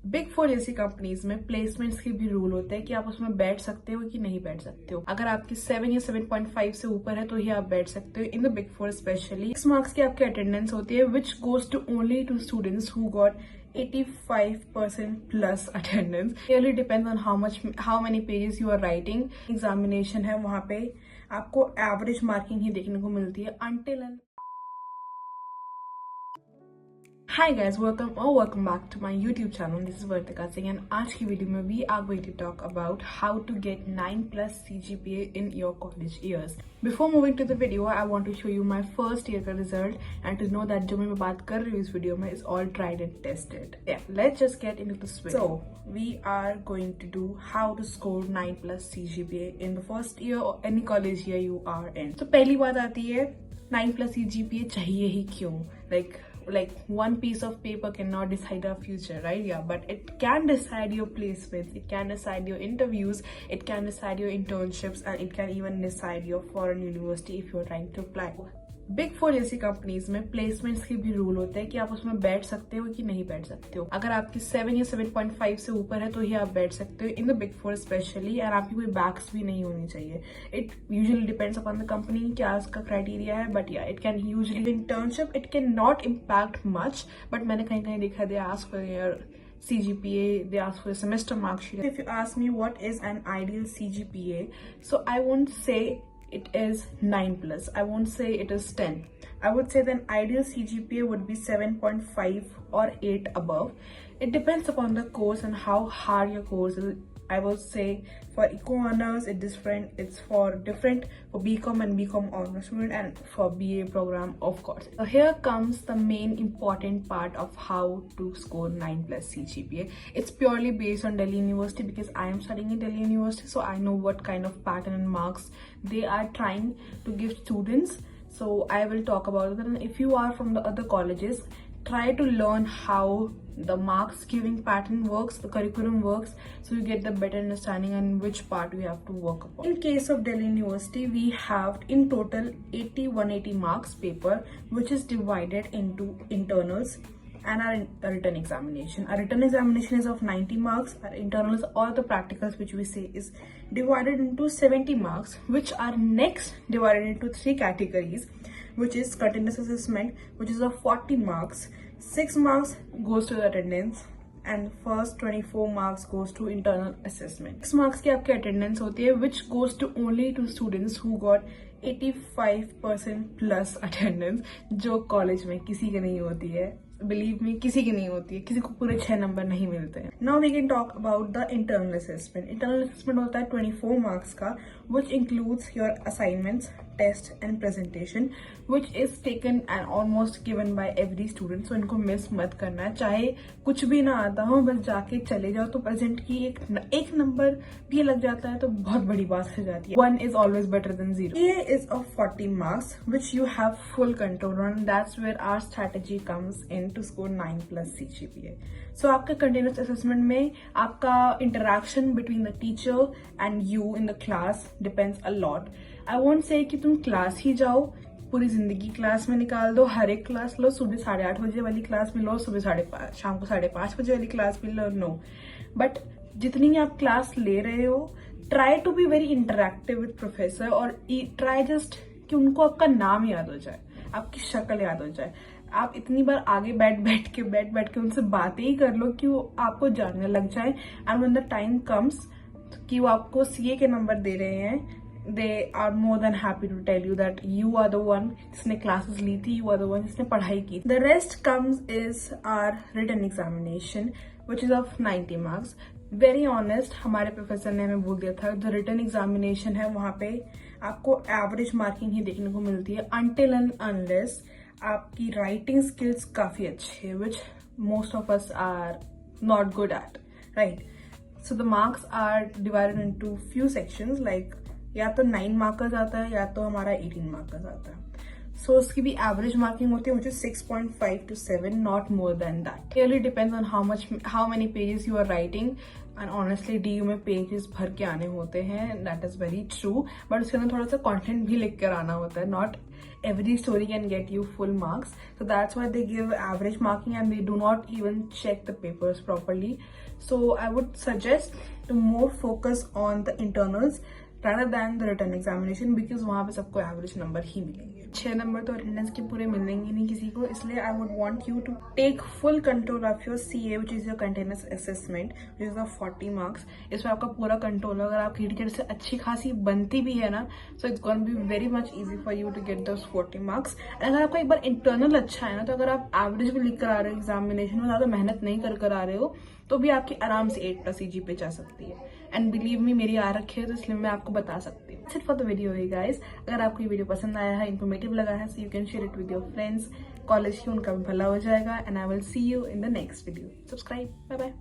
Big four जैसी companies में placements के भी रूल होते हैं कि आप उसमें बैठ सकते हो कि नहीं बैठ सकते हो। अगर आपकी 7 या 7.5 से ऊपर है तो ही आप बैठ सकते हो in the big four specially. 6 marks की आपकी अटेंडेंस होती है which goes to only to students who got 85% plus attendance. Really depends on how many pages you are writing. Examination है वहाँ पे आपको average marking ही देखने को मिलती है until and Hi guys, welcome back to my YouTube channel. This is Vartika Singh and आज की वीडियो में we are going to talk about how to get 9 plus CGPA in your college years. Before moving to the video, I want to show you my first year का result and to know that जो मैं बात कर रही हूँ इस video में is all tried and tested. Yeah, let's just get into this video. So we are going to do how to score 9 plus CGPA in the first year or any college year you are in. So पहली बात आती है 9 plus CGPA चाहिए ही क्यों? Like one piece of paper cannot decide our future, right? Yeah, but it can decide your placements, it can decide your interviews, it can decide your internships, and it can even decide your foreign university if you're trying to apply. Big four जैसी companies में placements के भी rule होते हैं कि आप उसमें बैठ सकते हो कि नहीं बैठ सकते हो। अगर आपकी 7 या 7.5 से ऊपर है तो ही आप बैठ सकते हो in the big four specially, और आपकी कोई बैक्स भी नहीं होनी चाहिए। It usually depends upon the company क्या उसका क्राइटेरिया है, बट या it can usually internship it can not impact much, but मैंने कहीं कहीं देखा they ask for your CGPA, they ask for a semester mark sheet. If you ask me what is an ideal CGPA, so I won't say it is 9 plus. I won't say it is 10. I would say the ideal CGPA would be 7.5 or 8 above. It depends upon the course and how hard your course is. I would say for eco honors it's different for BCom and BCom honors student, and for BA program of course. So here comes the main important part of how to score 9 plus CGPA. It's purely based on Delhi University because I am studying in Delhi University, so I know what kind of pattern and marks they are trying to give students. So I will talk about it. And if you are from the other colleges, try to learn how the marks giving pattern works, the curriculum works, so you get the better understanding on which part you have to work upon. In case of Delhi University, we have in total 180 marks paper, which is divided into internals and our written examination. Our written examination is of 90 marks. Our internals or the practicals, which we say, is divided into 70 marks, which are next divided into 3 categories, which is continuous assessment, which is of 40 marks. 6 marks goes to the attendance and first 24 marks goes to internal assessment. 6 marks की आपकी attendance होती है which goes to only to students who got 85% plus attendance, जो college में किसी के नहीं होती है। बिलीव मी, किसी की नहीं होती है, किसी को पूरे 6 नंबर नहीं मिलते हैं। Now we can talk about the internal assessment. Internal assessment होता है 24 मार्क्स का, which includes your assignments, test and presentation, which is taken and almost given by every student. So इनको मिस मत करना है, चाहे कुछ भी ना आता हो, बस जाके चले जाओ तो प्रेजेंट की एक नंबर भी लग जाता है तो बहुत बड़ी बात हो जाती है। 1 is always better than 0. A is of 40 marks which you have full control on. That's where our strategy comes in to score 9 plus CGPA. So आपका continuous assessment में आपका interaction between the teacher and you in the class depends a lot. I won't say कि तुम class ही जाओ, पूरी जिंदगी class में निकाल दो, हर एक क्लास लो, सुबह 8:30 बजे वाली क्लास भी लो, शाम को 5:30 बजे वाली क्लास भी लो, नो। बट जितनी आप क्लास ले रहे हो, try to be very interactive with professor, और ट्राई जस्ट कि उनको आपका नाम याद हो जाए, आपकी शक्ल याद हो जाए। आप इतनी बार आगे बैठ के उनसे बातें ही कर लो कि वो आपको जानने लग जाए, and when the time comes कि वो आपको सीए के नंबर दे रहे हैं, they are more than happy to tell you that you are the one जिसने क्लासेस ली थी, you are the one जिसने पढ़ाई की। The rest comes is our written examination, which is of 90 marks. Very honest, हमारे professor ने हमें बोल दिया था जो रिटन एग्जामिनेशन है वहाँ पे आपको एवरेज मार्किंग ही देखने को मिलती है until and unless आपकी राइटिंग स्किल्स काफी अच्छी है, which most of us are not good at, right? So the marks are divided into few sections, like या तो 9 मार्कर्स आता है या तो हमारा 18 मार्कर्स आता है। सो उसकी भी एवरेज मार्किंग होती है, which is 6.5 to 7, not more than that. Really depends on how many pages you are writing, and honestly DU में पेजेस भर के आने होते हैं, that is very true, but उसके अंदर थोड़ा सा कंटेंट भी लिख कर आना होता है, not every story can get you full marks. So that's why they give average marking and they do not even check the papers properly. So I would suggest to more focus on the internals rather than the written examination because वहाँ पे सबको average number ही मिलेंगे. 6 number तो attendance के पूरे मिलेंगे नहीं किसी को, इसलिए I would want you to take full control of your CA, which is your continuous assessment, which is the 40 marks. इसमें आपका पूरा कंट्रोल, अगर आप टीचर से अच्छी खासी बनती भी है ना, so it's gonna be very much easy for you to get those 40 marks. अगर आपका एक बार इंटरनल अच्छा है ना, तो अगर आप एवरेज भी लिख कर आ रहे हो एग्जामिनेशन में, ज़्यादा मेहनत नहीं कर आ रहे हो, तो भी आपकी आराम से 8+ CGPA जा सकती है. एंड बिलीव मी, मेरी आ रखी है तो इसलिए मैं आपको बता सकती हूँ. That's it for the video guys. अगर आपको ये वीडियो पसंद आया है, इन्फॉर्मेटिव लगा है, so you can share it with your friends. College की उनका भी भला हो जाएगा. And I will see you in the next video. Subscribe. Bye bye.